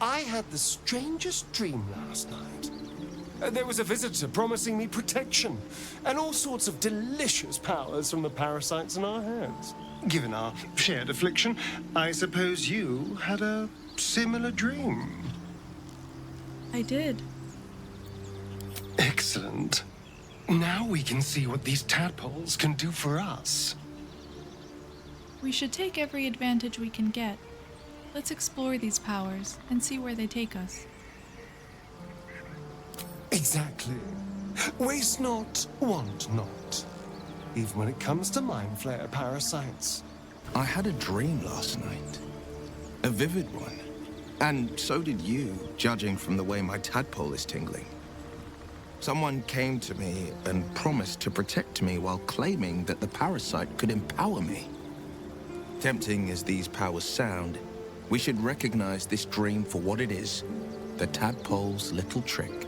I had the strangest dream last night. There was a visitor promising me protection and all sorts of delicious powers from the parasites in our hands. Given our shared affliction, I suppose you had a similar dream. I did. Excellent. Now we can see what these tadpoles can do for us. We should take every advantage we can get. Let's explore these powers and see where they take us. Exactly. Waste not, want not. Even when it comes to mind flayer parasites. I had a dream last night. A vivid one. And so did you, judging from the way my tadpole is tingling. Someone came to me and promised to protect me while claiming that the parasite could empower me. Tempting as these powers sound, we should recognize this dream for what it is, the tadpole's little trick.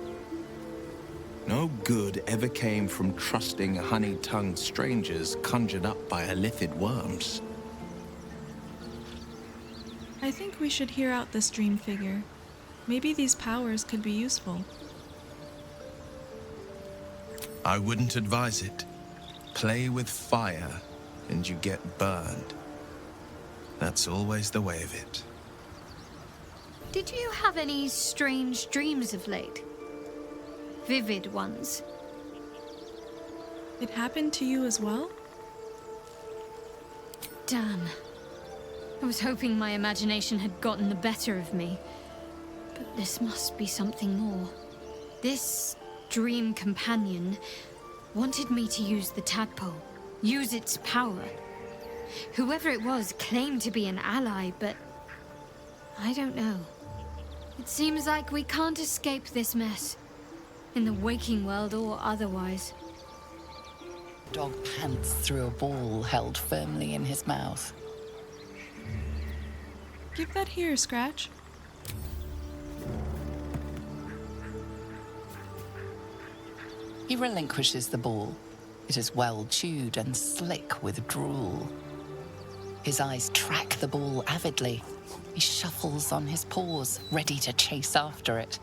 No good ever came from trusting honey-tongued strangers conjured up by illithid worms. I think we should hear out this dream figure. Maybe these powers could be useful. I wouldn't advise it. Play with fire, and you get burned. That's always the way of it. Did you have any strange dreams of late? Vivid ones? It happened to you as well? Damn. I was hoping my imagination had gotten the better of me. But this must be something more. This dream companion wanted me to use the tadpole, use its power. Whoever it was claimed to be an ally, but I don't know. It seems like we can't escape this mess, in the waking world or otherwise. Dog pants through a ball held firmly in his mouth. Give that here, Scratch. He relinquishes the ball. It is well chewed and slick with drool. His eyes track the ball avidly. He shuffles on his paws, ready to chase after it.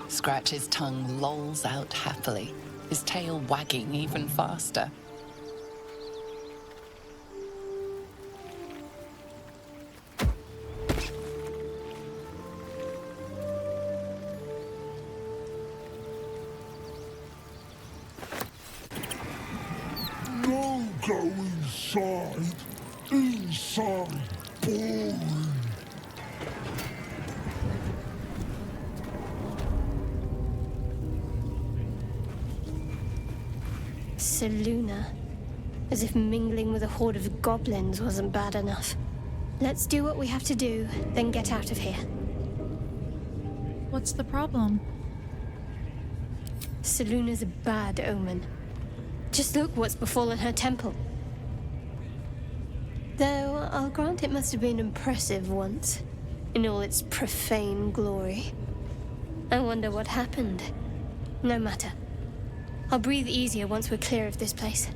Scratch's tongue lolls out happily, his tail wagging even faster. Don't go inside. Inside, boring. Seluna. As if mingling with a horde of goblins wasn't bad enough. Let's do what we have to do, then get out of here. What's the problem? Seluna's a bad omen. Just look what's befallen her temple. Though, I'll grant it must have been impressive once, in all its profane glory. I wonder what happened. No matter. I'll breathe easier once we're clear of this place.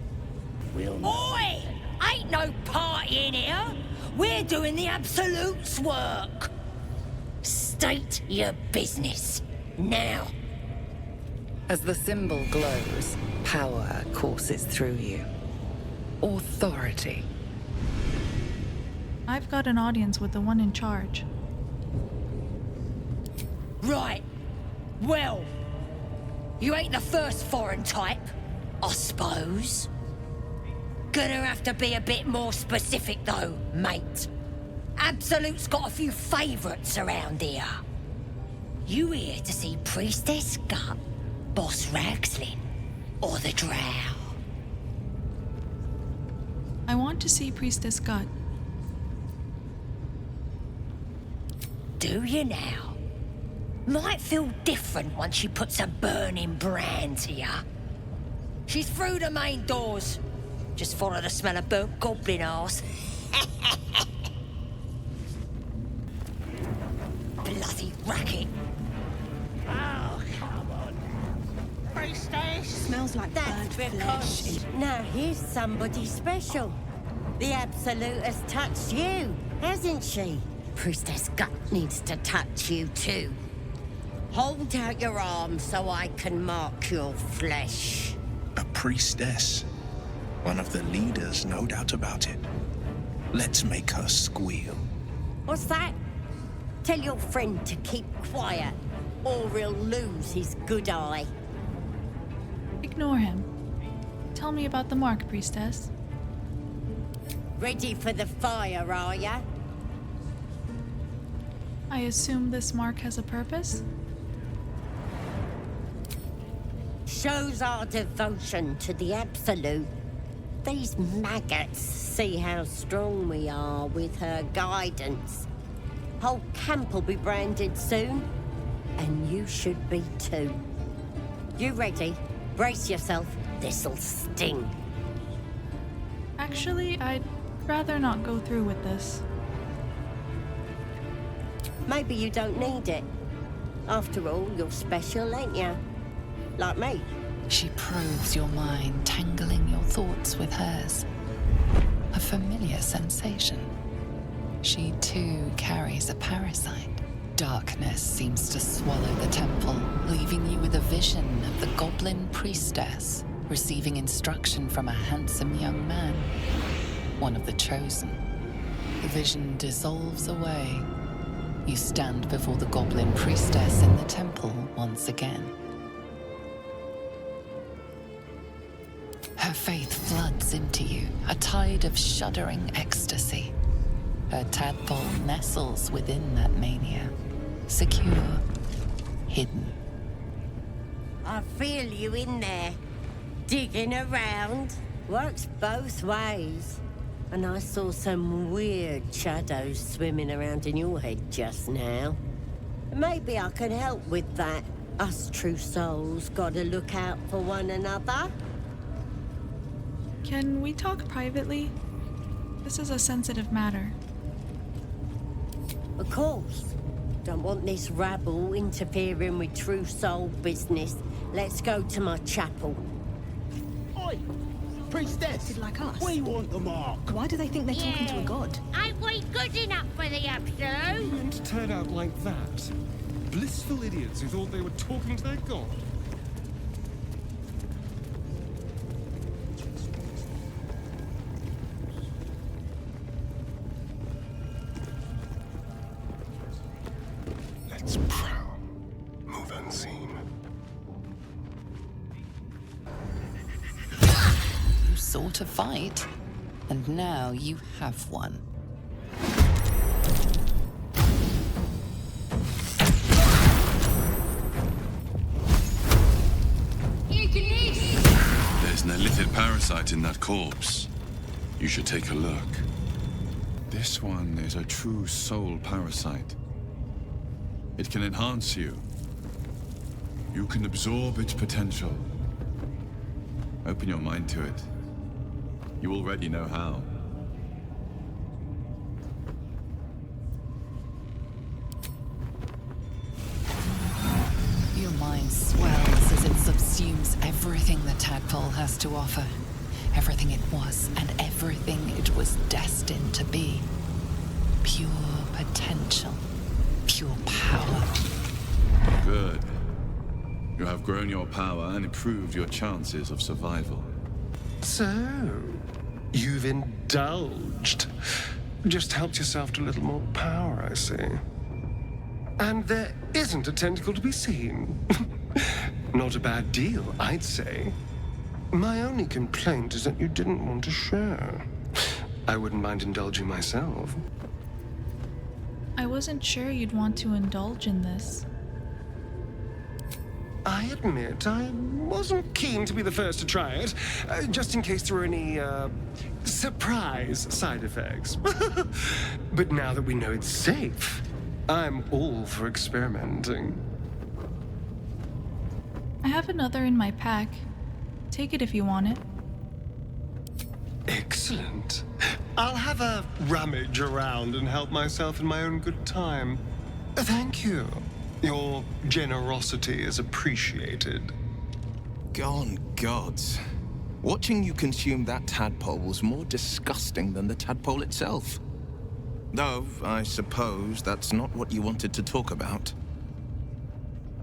Oi! Ain't no party in here! We're doing the Absolute's work! State your business, now! As the symbol glows, power courses through you. Authority. I've got an audience with the one in charge. Right. Well, you ain't the first foreign type, I suppose. Gonna have to be a bit more specific though, mate. Absolute's got a few favourites around here. You here to see Priestess Gut, Boss Ragslin, or the Drow? I want to see Priestess Gut. Do you now? Might feel different once she puts a burning brand here. She's through the main doors. Just follow the smell of burnt goblin arse. Bloody racket. Oh, come on. priestess? Smells like That's burnt because flesh. Now here's somebody special. The Absolute has touched you, hasn't she? Priestess Gut needs to touch you too. Hold out your arm so I can mark your flesh. A priestess. One of the leaders, no doubt about it. Let's make her squeal. What's that? Tell your friend to keep quiet, or he'll lose his good eye. Ignore him. Tell me about the mark, priestess. Ready for the fire, are ya? I assume this mark has a purpose? Shows our devotion to the Absolute. These maggots see how strong we are with her guidance. Whole camp will be branded soon, and you should be too. You ready? Brace yourself. This'll sting. Actually, I'd rather not go through with this. Maybe you don't need it. After all, you're special, ain't ya? Like me. She probes your mind, tangling your thoughts with hers. A familiar sensation. She too carries a parasite. Darkness seems to swallow the temple, leaving you with a vision of the goblin priestess receiving instruction from a handsome young man, one of the chosen. The vision dissolves away. You stand before the goblin priestess in the temple once again. Her faith floods into you, a tide of shuddering ecstasy. Her tadpole nestles within that mania, secure, hidden. I feel you in there, digging around. Works both ways. And I saw some weird shadows swimming around in your head just now. Maybe I can help with that. Us true souls gotta look out for one another. Can we talk privately? This is a sensitive matter. Of course. Don't want this rabble interfering with true soul business. Let's go to my chapel. Oi! Priestess! Like us. We want the mark! Why do they think they're talking to a god? Ain't we good enough for the Absolute? And to turn out like that. Blissful idiots who thought they were talking to their god. Let's prowl. Move unseen. You sought a fight, and now you have one. There's an illithid parasite in that corpse. You should take a look. This one is a true soul parasite. It can enhance you. You can absorb its potential. Open your mind to it. You already know how. Your mind swells as it subsumes everything the tadpole has to offer. Everything it was and everything it was destined to be. Pure potential. Pure power. Good. You have grown your power and improved your chances of survival. So, you've indulged. Just helped yourself to a little more power, I see. And there isn't a tentacle to be seen. Not a bad deal, I'd say. My only complaint is that you didn't want to share. I wouldn't mind indulging myself. I wasn't sure you'd want to indulge in this. I admit I wasn't keen to be the first to try it, just in case there were any, surprise side effects. But now that we know it's safe, I'm all for experimenting. I have another in my pack. Take it if you want it. Excellent. I'll have a rummage around and help myself in my own good time. Thank you. Your generosity is appreciated. Doggone gods. Watching you consume that tadpole was more disgusting than the tadpole itself. Though, I suppose that's not what you wanted to talk about.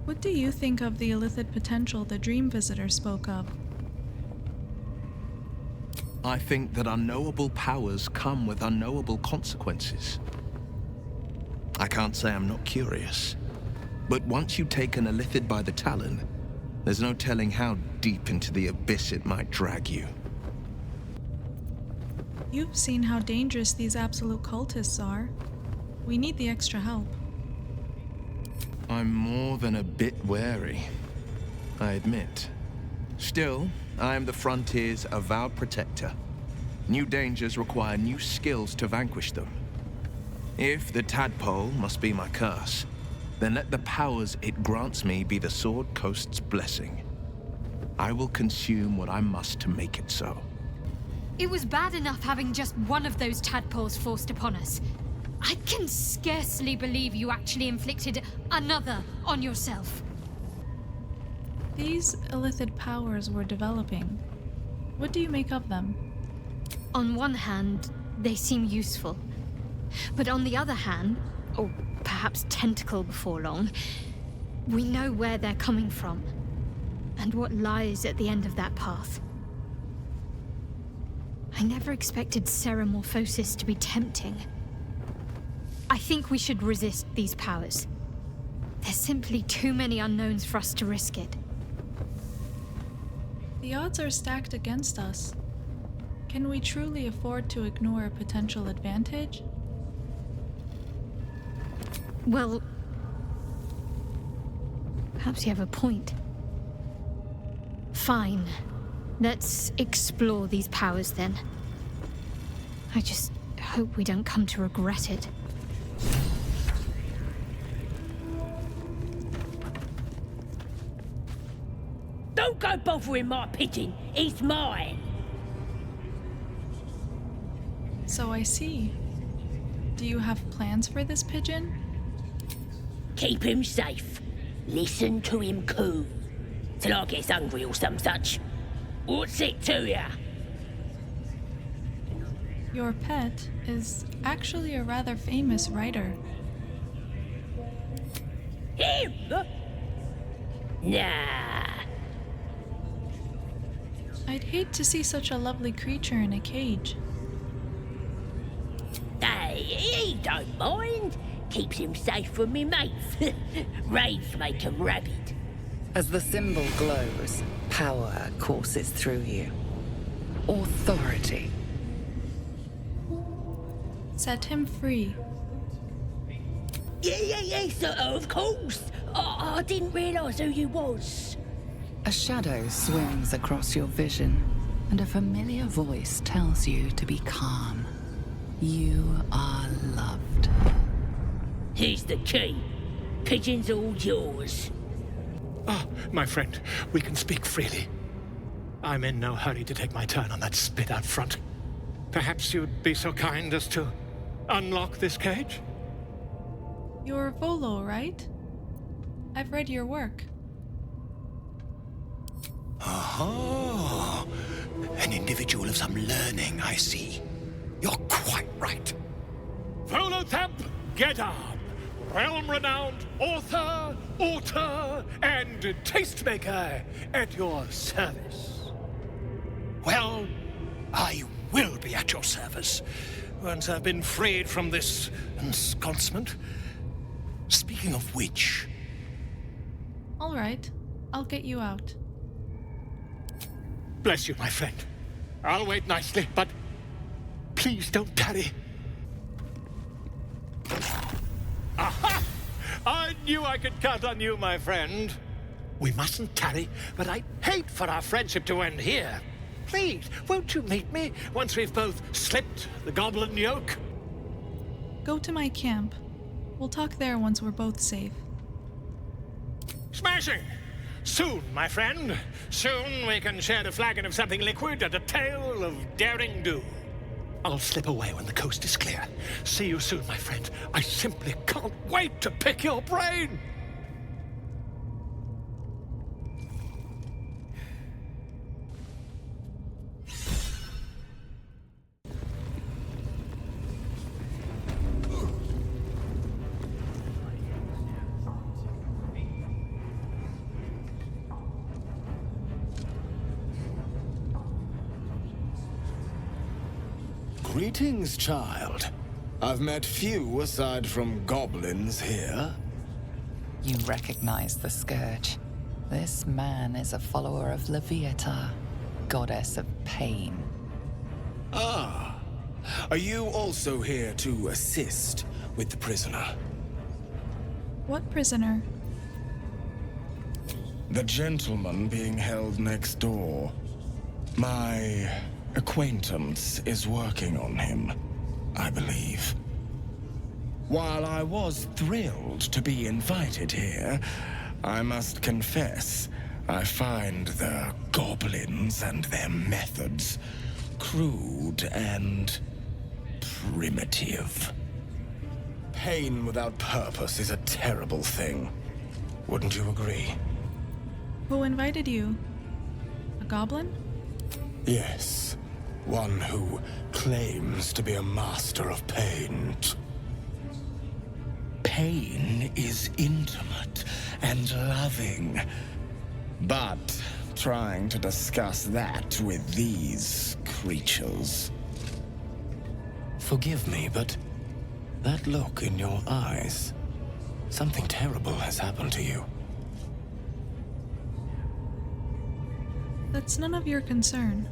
What do you think of the illicit potential the dream visitor spoke of? I think that unknowable powers come with unknowable consequences. I can't say I'm not curious, but once you take an illithid by the talon, there's no telling how deep into the abyss it might drag you. You've seen how dangerous these absolute cultists are. We need the extra help. I'm more than a bit wary, I admit. Still, I am the Frontier's avowed protector. New dangers require new skills to vanquish them. If the tadpole must be my curse, then let the powers it grants me be the Sword Coast's blessing. I will consume what I must to make it so. It was bad enough having just one of those tadpoles forced upon us. I can scarcely believe you actually inflicted another on yourself. These illithid powers we're developing, what do you make of them? On one hand, they seem useful. But on the other hand, or perhaps tentacle before long, we know where they're coming from, and what lies at the end of that path. I never expected ceremorphosis to be tempting. I think we should resist these powers. There's simply too many unknowns for us to risk it. The odds are stacked against us. Can we truly afford to ignore a potential advantage? Well, perhaps you have a point. Fine. Let's explore these powers then. I just hope we don't come to regret it. Don't go bothering my pigeon. It's mine. So I see. Do you have plans for this pigeon? Keep him safe. Listen to him coo. Till I gets hungry or some such. What's it to ya? Your pet is actually a rather famous writer. Him? Nah. I'd hate to see such a lovely creature in a cage. Hey, he don't mind. Keeps him safe from me mates. Raids make him rabid. As the symbol glows, power courses through you. Authority. Set him free. Yeah, sir, of course. I didn't realise who you was. A shadow swims across your vision, and a familiar voice tells you to be calm. You are loved. Here's the key. Pigeon's all yours. Ah, my friend, we can speak freely. I'm in no hurry to take my turn on that spit out front. Perhaps you'd be so kind as to unlock this cage? You're Volo, right? I've read your work. Aha! An individual of some learning, I see. You're quite right. 𝐏𝐴 get up! Realm-renowned author, auteur, and tastemaker at your service. Well, I will be at your service once I've been freed from this ensconcement. Speaking of which... All right, I'll get you out. Bless you, my friend. I'll wait nicely, but please don't tarry. Aha! I knew I could count on you, my friend. We mustn't tarry, but I'd hate for our friendship to end here. Please, won't you meet me once we've both slipped the goblin yoke? Go to my camp. We'll talk there once we're both safe. Smashing! Soon, my friend. Soon we can share a flagon of something liquid and a tale of daring do. I'll slip away when the coast is clear. See you soon, my friend. I simply can't wait to pick your brain! Greetings, child. I've met few aside from goblins here. You recognize the scourge. This man is a follower of Leviatha, goddess of pain. Ah. Are you also here to assist with the prisoner? What prisoner? The gentleman being held next door. My acquaintance is working on him, I believe. While I was thrilled to be invited here, I must confess, I find the goblins and their methods crude and primitive. Pain without purpose is a terrible thing. Wouldn't you agree? Who invited you? A goblin? Yes, one who claims to be a master of pain. Pain is intimate and loving, but trying to discuss that with these creatures. Forgive me, but that look in your eyes, something terrible has happened to you. That's none of your concern.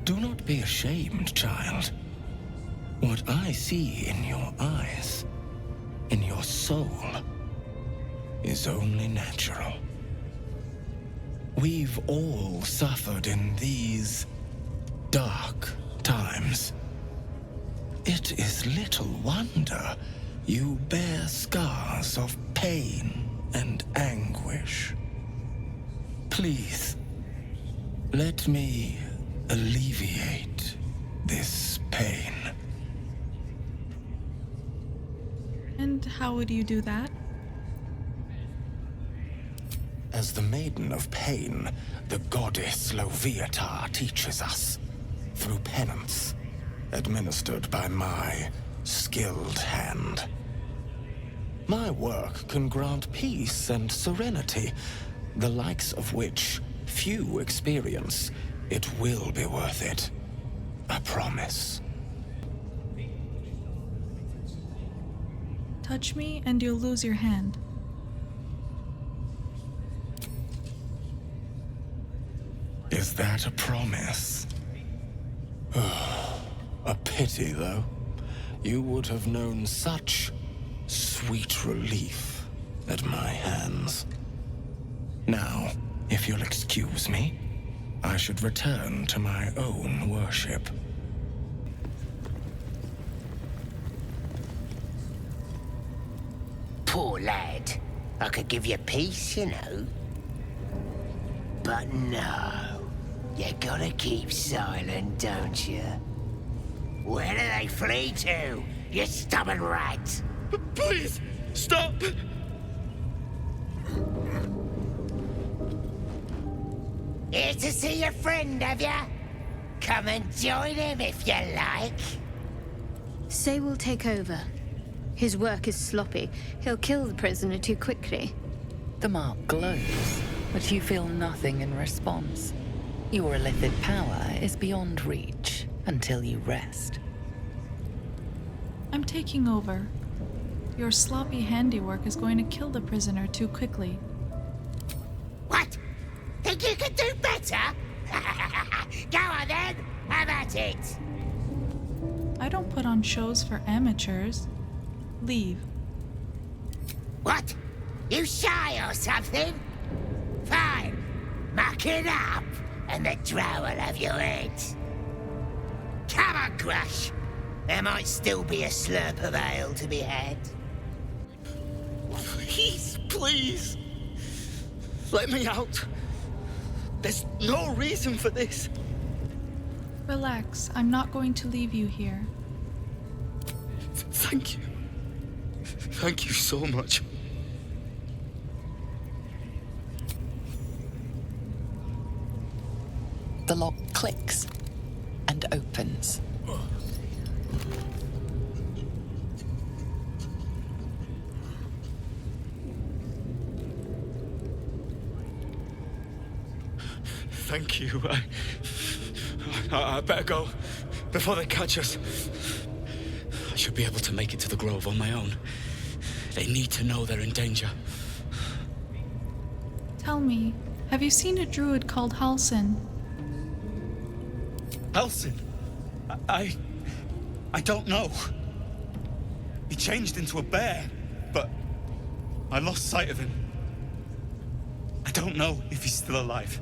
Do not be ashamed, child. What I see in your eyes, in your soul, is only natural. We've all suffered in these dark times. It is little wonder you bear scars of pain and anguish. Please, let me alleviate this pain. And how would you do that? As the Maiden of Pain, the goddess Leviatha teaches us, through penance, administered by my skilled hand. My work can grant peace and serenity, the likes of which few experience. It will be worth it. I promise. Touch me and you'll lose your hand. Is that a promise? A pity, though. You would have known such sweet relief at my hands. Now, if you'll excuse me, I should return to my own worship. Poor lad. I could give you peace, you know. But no. You gotta keep silent, don't you? Where do they flee to, you stubborn rat? Please, stop! Here to see your friend, have ya? Come and join him if you like. Say we'll take over. His work is sloppy. He'll kill the prisoner too quickly. The mark glows, but you feel nothing in response. Your illithid power is beyond reach until you rest. I'm taking over. Your sloppy handiwork is going to kill the prisoner too quickly. What? Think you could do better? Go on then, have at it. I don't put on shows for amateurs. Leave. What? You shy or something? Fine. Muck it up, and the drow will have your head. Come on, Grush. There might still be a slurp of ale to be had. Please, please. Let me out. There's no reason for this. Relax. I'm not going to leave you here. Thank you. Thank you so much. The lock clicks and opens. Thank you. I better go. Before they catch us, I should be able to make it to the grove on my own. They need to know they're in danger. Tell me, have you seen a druid called 𝐏𝐚𝐫𝐭? Elson? I don't know. He changed into a bear, but I lost sight of him. I don't know if he's still alive.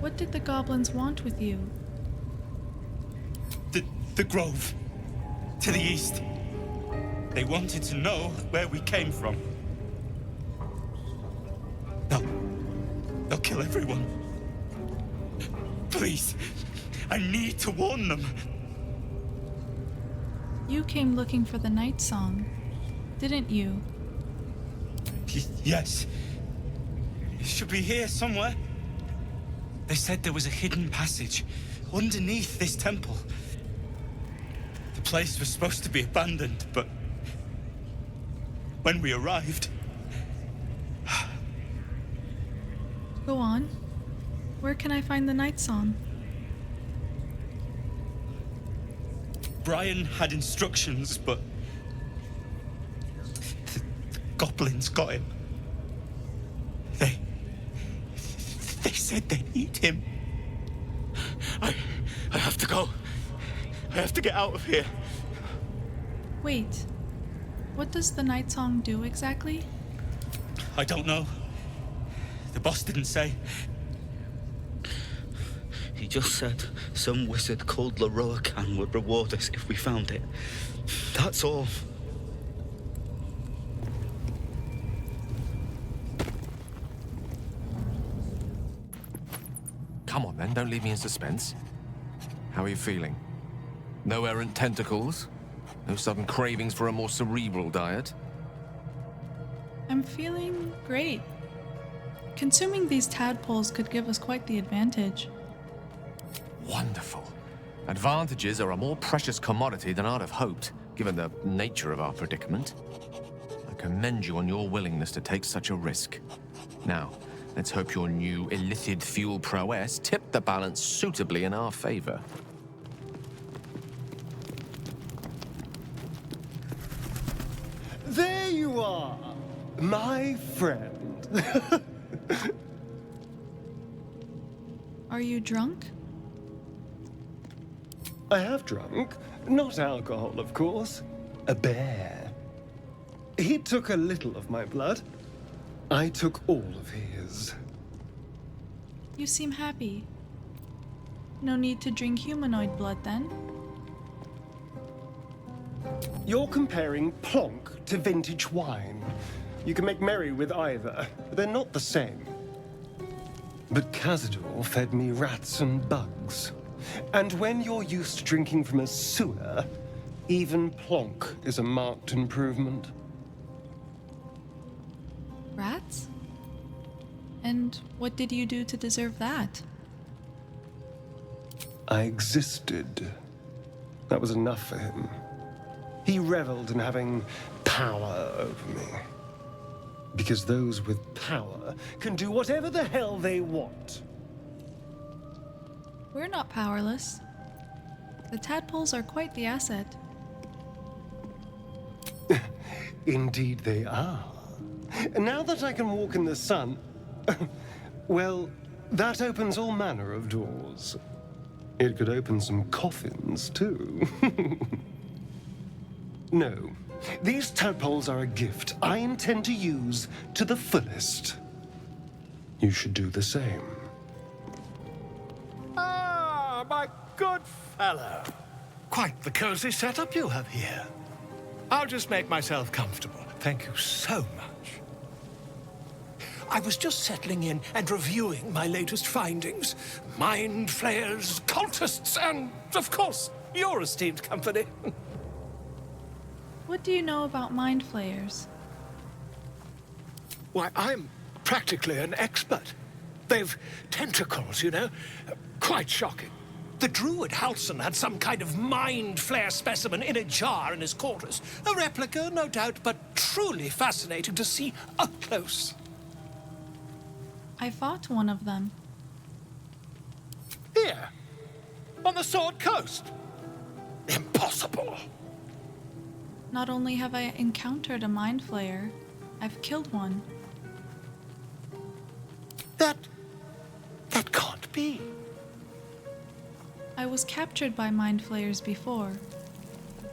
What did the goblins want with you? The grove. To the east. They wanted to know where we came from. They'll kill everyone. Please, I need to warn them. You came looking for the night song, didn't you? Yes. It should be here somewhere. They said there was a hidden passage underneath this temple. The place was supposed to be abandoned, but when we arrived... Go on. Where can I find the night song? Brian had instructions, but the goblins got him. They said they'd eat him. I have to go. I have to get out of here. Wait. What does the night song do exactly? I don't know. The boss didn't say. He just said some wizard called 𝐏𝐴 would reward us if we found it. That's all. Come on then, don't leave me in suspense. How are you feeling? No errant tentacles? No sudden cravings for a more cerebral diet? I'm feeling great. Consuming these tadpoles could give us quite the advantage. Wonderful. Advantages are a more precious commodity than I'd have hoped, given the nature of our predicament. I commend you on your willingness to take such a risk. Now, let's hope your new illithid fuel prowess tipped the balance suitably in our favor. There you are, my friend. Are you drunk? I have drunk. Not alcohol, of course. A bear. He took a little of my blood. I took all of his. You seem happy. No need to drink humanoid blood, then. You're comparing plonk to vintage wine. You can make merry with either, but they're not the same. But 𝐏𝐴𝐵 fed me rats and bugs. And when you're used to drinking from a sewer, even plonk is a marked improvement. Rats? And what did you do to deserve that? I existed. That was enough for him. He reveled in having power over me. Because those with power can do whatever the hell they want. We're not powerless. The tadpoles are quite the asset. Indeed they are. Now that I can walk in the sun, well, that opens all manner of doors. It could open some coffins, too. No, these tadpoles are a gift I intend to use to the fullest. You should do the same. Ah, my good fellow. Quite the cozy setup you have here. I'll just make myself comfortable. Thank you so much. I was just settling in and reviewing my latest findings. Mind flayers, cultists, and, of course, your esteemed company. What do you know about mind flayers? Why, I'm practically an expert. They've tentacles, you know. Quite shocking. The druid 𝐏𝐴𝐵 had some kind of mind flayer specimen in a jar in his quarters. A replica, no doubt, but truly fascinating to see up close. I fought one of them. Here. the Sword Coast? Impossible. Not only have I encountered a mind flayer, I've killed one. That can't be. I was captured by mind flayers before.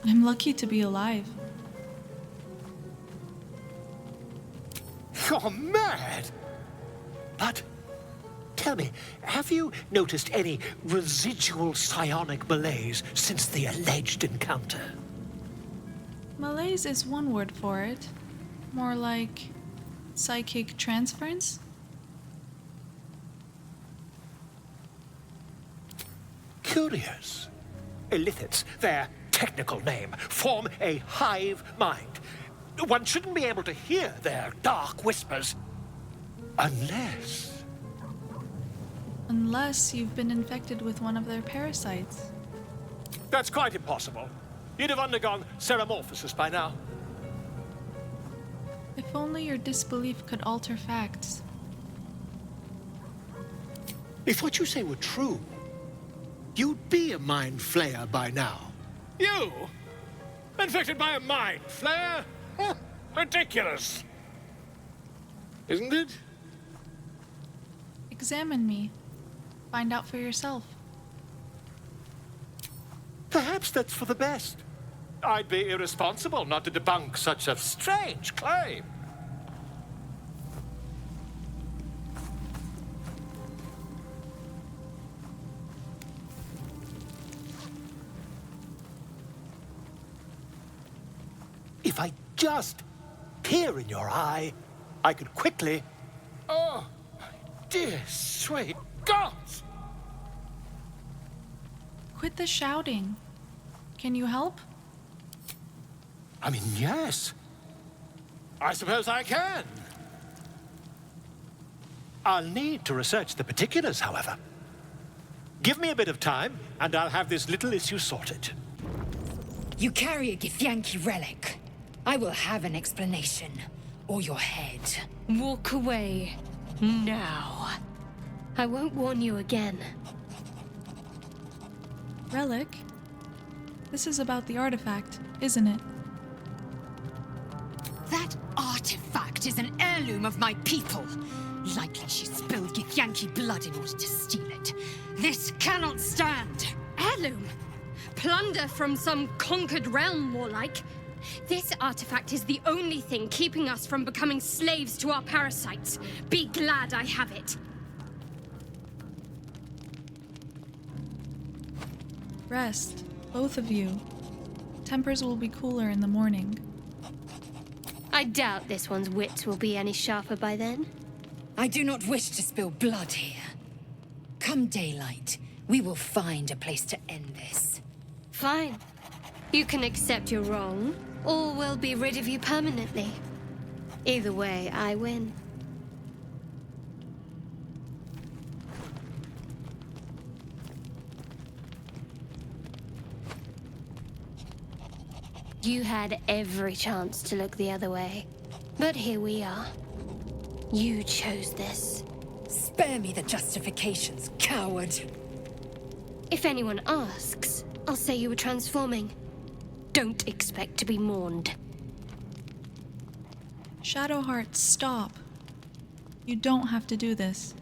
I'm lucky to be alive. You're mad! But, tell me, have you noticed any residual psionic malaise since the alleged encounter? Malaise is one word for it. More like psychic transference? Curious. Illithids, their technical name, form a hive mind. One shouldn't be able to hear their dark whispers unless... Unless you've been infected with one of their parasites. That's quite impossible. You'd have undergone ceramorphosis by now. If only your disbelief could alter facts. If what you say were true, you'd be a mind flayer by now. You? Infected by a mind flayer? Huh, ridiculous. Isn't it? Examine me. Find out for yourself. Perhaps that's for the best. I'd be irresponsible not to debunk such a strange claim. If I just peer in your eye, I could quickly... Oh, my dear sweet gods! Quit the shouting. Can you help? I mean, yes. I suppose I can. I'll need to research the particulars, however. Give me a bit of time, and I'll have this little issue sorted. You carry a 𝐏𝐵𝐵 relic. I will have an explanation. Or your head. Walk away. Now. I won't warn you again. Relic? This is about the artifact, isn't it? That artifact is an heirloom of my people. Likely she spilled 𝐏𝐵𝐵 blood in order to steal it. This cannot stand. Heirloom? Plunder from some conquered realm, more like. This artifact is the only thing keeping us from becoming slaves to our parasites. Be glad I have it. Rest, both of you. Tempers will be cooler in the morning. I doubt this one's wits will be any sharper by then. I do not wish to spill blood here. Come daylight, we will find a place to end this. Fine. You can accept you're wrong, or we'll be rid of you permanently. Either way, I win. You had every chance to look the other way. But here we are. You chose this. Spare me the justifications, coward. If anyone asks, I'll say you were transforming. Don't expect to be mourned. Shadowheart, stop. You don't have to do this.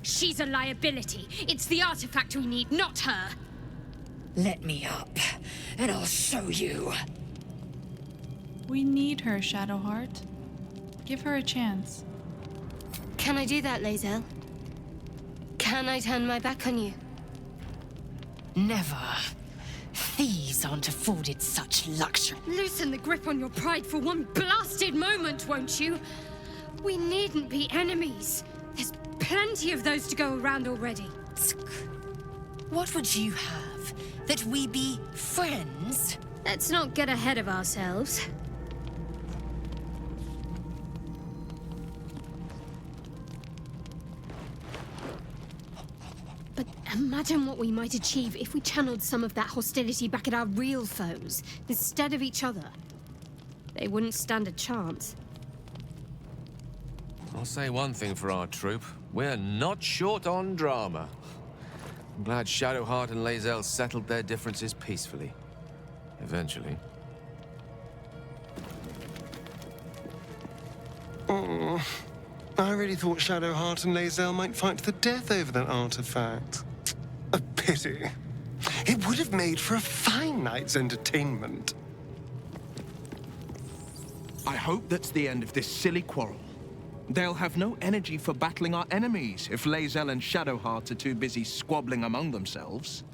She's a liability. It's the artifact we need, not her. Let me up, and I'll show you. We need her, Shadowheart. Give her a chance. Can I do that, Lae'zel? Can I turn my back on you? Never. Thieves aren't afforded such luxury. Loosen the grip on your pride for one blasted moment, won't you? We needn't be enemies. There's plenty of those to go around already. What would you have? That we be friends? Let's not get ahead of ourselves. But imagine what we might achieve if we channeled some of that hostility back at our real foes, instead of each other. They wouldn't stand a chance. I'll say one thing for our troop. We're not short on drama. I'm glad Shadowheart and Lae'zel settled their differences peacefully. Eventually. Oh, I really thought Shadowheart and Lae'zel might fight to the death over that artifact. A pity. It would have made for a fine night's entertainment. I hope that's the end of this silly quarrel. They'll have no energy for battling our enemies if Lae'zel and Shadowheart are too busy squabbling among themselves.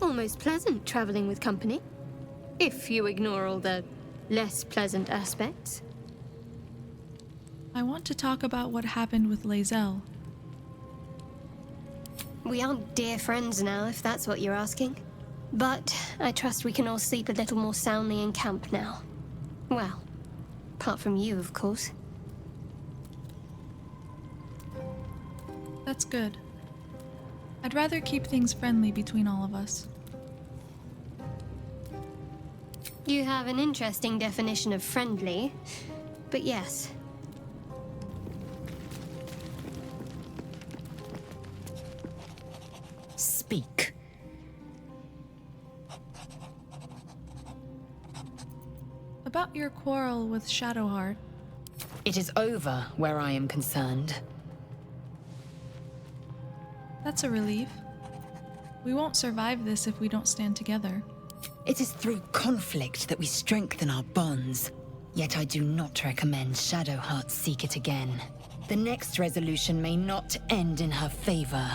Almost pleasant traveling with company, if you ignore all the less pleasant aspects. I want to talk about what happened with Lae'zel. We aren't dear friends now, if that's what you're asking. But I trust we can all sleep a little more soundly in camp now. Well, apart from you, of course. That's good. I'd rather keep things friendly between all of us. You have an interesting definition of friendly, but yes. Speak. About your quarrel with Shadowheart. It is over where I am concerned. That's a relief. We won't survive this if we don't stand together. It is through conflict that we strengthen our bonds. Yet I do not recommend Shadowheart seek it again. The next resolution may not end in her favor.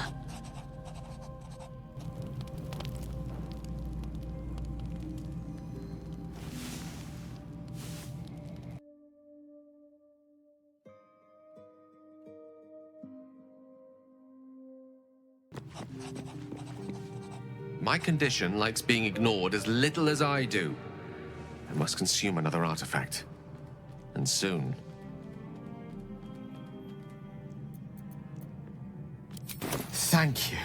My condition likes being ignored as little as I do. I must consume another artifact. And soon. Thank you.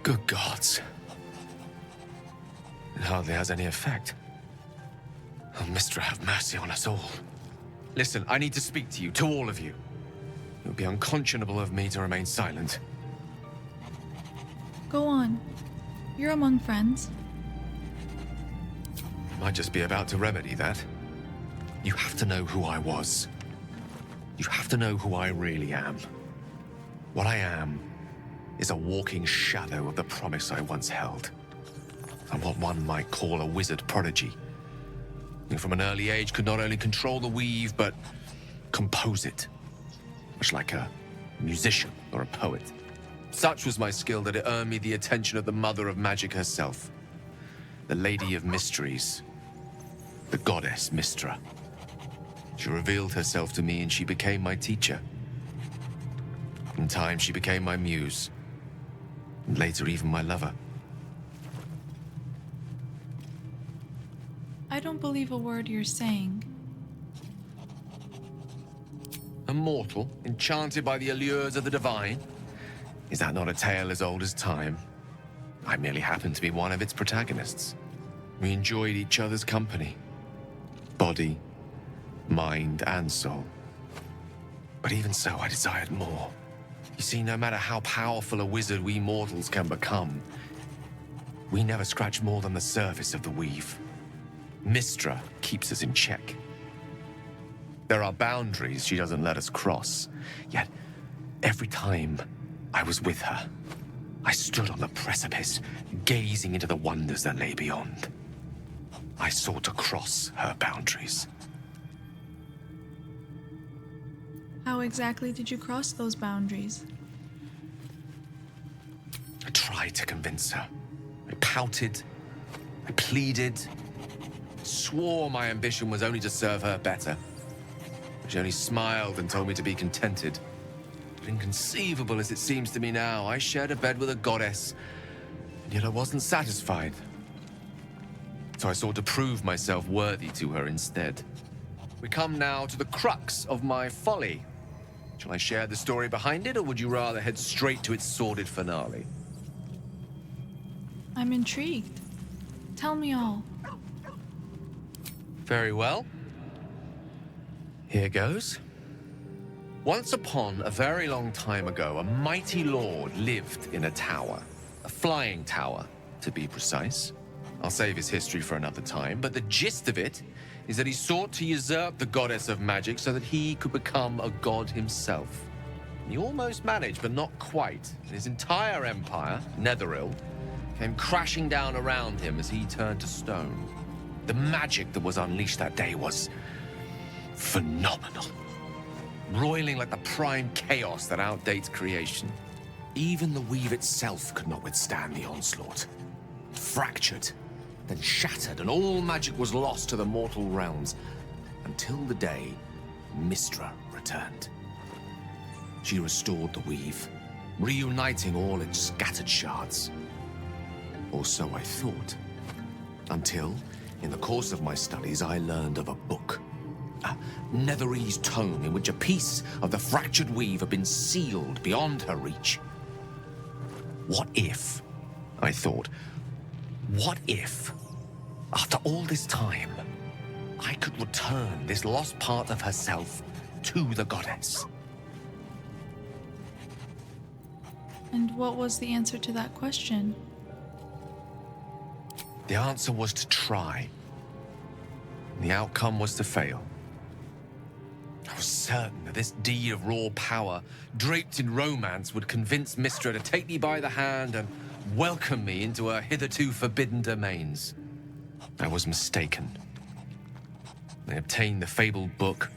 Good gods. It hardly has any effect. Oh, Mystra, have mercy on us all. Listen, I need to speak to you, to all of you. It would be unconscionable of me to remain silent. Go on. You're among friends. I might just be about to remedy that. You have to know who I was. You have to know who I really am. What I am is a walking shadow of the promise I once held. I'm what one might call a wizard prodigy, who from an early age could not only control the weave, but compose it, much like a musician or a poet. Such was my skill that it earned me the attention of the mother of magic herself, the Lady of Mysteries, the goddess Mystra. She revealed herself to me and she became my teacher. In time, she became my muse, and later even my lover. I don't believe a word you're saying. A mortal, enchanted by the allures of the divine? Is that not a tale as old as time? I merely happened to be one of its protagonists. We enjoyed each other's company. Body, mind, and soul. But even so, I desired more. You see, no matter how powerful a wizard we mortals can become, we never scratch more than the surface of the weave. Mystra keeps us in check. There are boundaries she doesn't let us cross, yet every time I was with her, I stood on the precipice, gazing into the wonders that lay beyond. I sought to cross her boundaries. How exactly did you cross those boundaries? I tried to convince her. I pouted. I pleaded. Swore my ambition was only to serve her better. She only smiled and told me to be contented. But inconceivable as it seems to me now, I shared a bed with a goddess, and yet I wasn't satisfied. So I sought to prove myself worthy to her instead. We come now to the crux of my folly. Shall I share the story behind it, or would you rather head straight to its sordid finale? I'm intrigued. Tell me all. Very well. Here goes. Once upon a very long time ago, a mighty lord lived in a tower. A flying tower, to be precise. I'll save his history for another time, but the gist of it is that he sought to usurp the goddess of magic so that he could become a god himself. He almost managed, but not quite. His entire empire, Netheril, came crashing down around him as he turned to stone. The magic that was unleashed that day was phenomenal. Roiling like the prime chaos that outdates creation. Even the weave itself could not withstand the onslaught. It fractured, then shattered, and all magic was lost to the mortal realms, until the day Mystra returned. She restored the weave, reuniting all its scattered shards. Or so I thought. Until, in the course of my studies, I learned of a book. A Netherese tome in which a piece of the fractured weave had been sealed beyond her reach. What if, I thought, what if, after all this time, I could return this lost part of herself to the goddess? And what was the answer to that question? The answer was to try. The outcome was to fail. I was certain that this deed of raw power, draped in romance, would convince Mystra to take me by the hand and welcome me into her hitherto forbidden domains. I was mistaken. I obtained the fabled book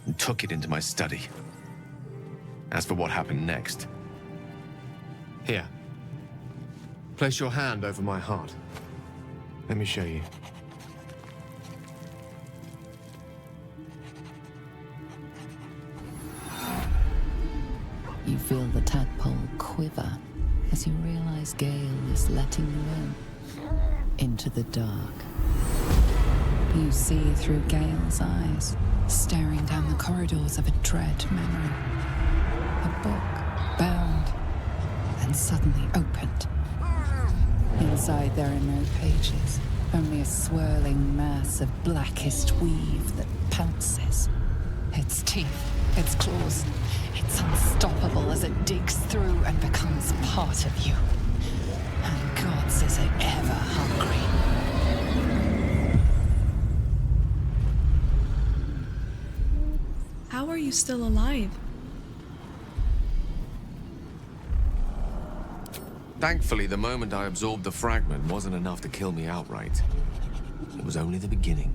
and took it into my study. As for what happened next... Here. Place your hand over my heart. Let me show you. You feel the tadpole quiver as you realize Gale is letting you into the dark. You see through Gale's eyes, staring down the corridors of a dread memory. A book, bound, and suddenly opened. Inside there are no pages, only a swirling mass of blackest weave that pounces. Its teeth, its claws, it's unstoppable as it digs through and becomes part of you. And gods, is it ever hungry. How are you still alive? Thankfully, the moment I absorbed the fragment wasn't enough to kill me outright. It was only the beginning.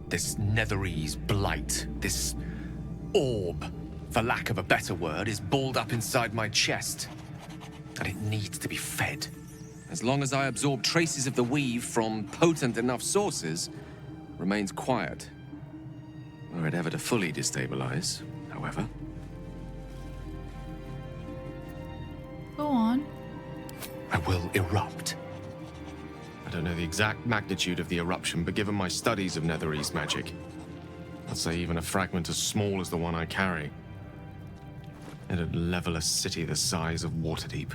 This Netherese blight, this orb, for lack of a better word, is balled up inside my chest. And it needs to be fed. As long as I absorb traces of the weave from potent enough sources, remains quiet. Were it ever to fully destabilize, however. Go on. I will erupt. I don't know the exact magnitude of the eruption, but given my studies of Netherese magic, I'd say even a fragment as small as the one I carry, it'd level a city the size of Waterdeep.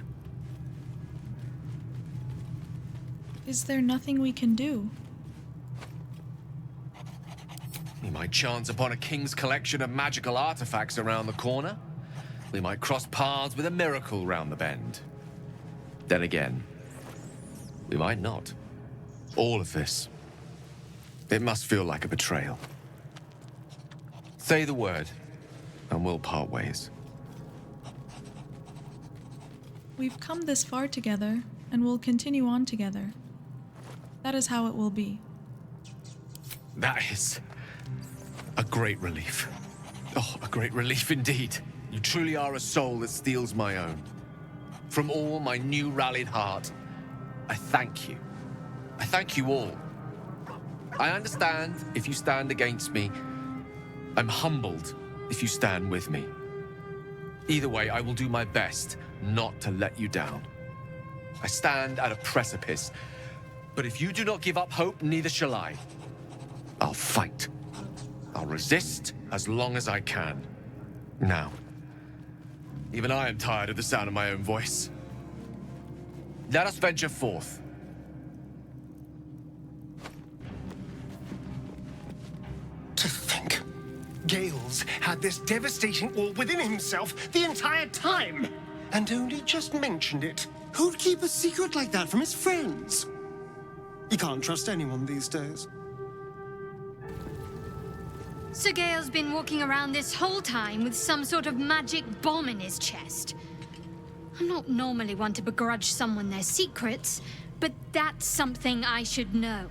Is there nothing we can do? We might chance upon a king's collection of magical artifacts around the corner. We might cross paths with a miracle round the bend. Then again, we might not. All of this, it must feel like a betrayal. Say the word, and we'll part ways. We've come this far together, and we'll continue on together. That is how it will be. That is a great relief. Oh, a great relief indeed. You truly are a soul that steals my own. From all my new rallied heart, I thank you. I thank you all. I understand if you stand against me. I'm humbled if you stand with me. Either way, I will do my best not to let you down. I stand at a precipice, But if you do not give up hope, neither shall I. I'll fight. I'll resist as long as I can. Now, even I am tired of the sound of my own voice. Let us venture forth. To think, Gale's had this devastating all within himself the entire time, and only just mentioned it. Who'd keep a secret like that from his friends? You can't trust anyone these days. Sir Gale's been walking around this whole time with some sort of magic bomb in his chest. I'm not normally one to begrudge someone their secrets, but that's something I should know.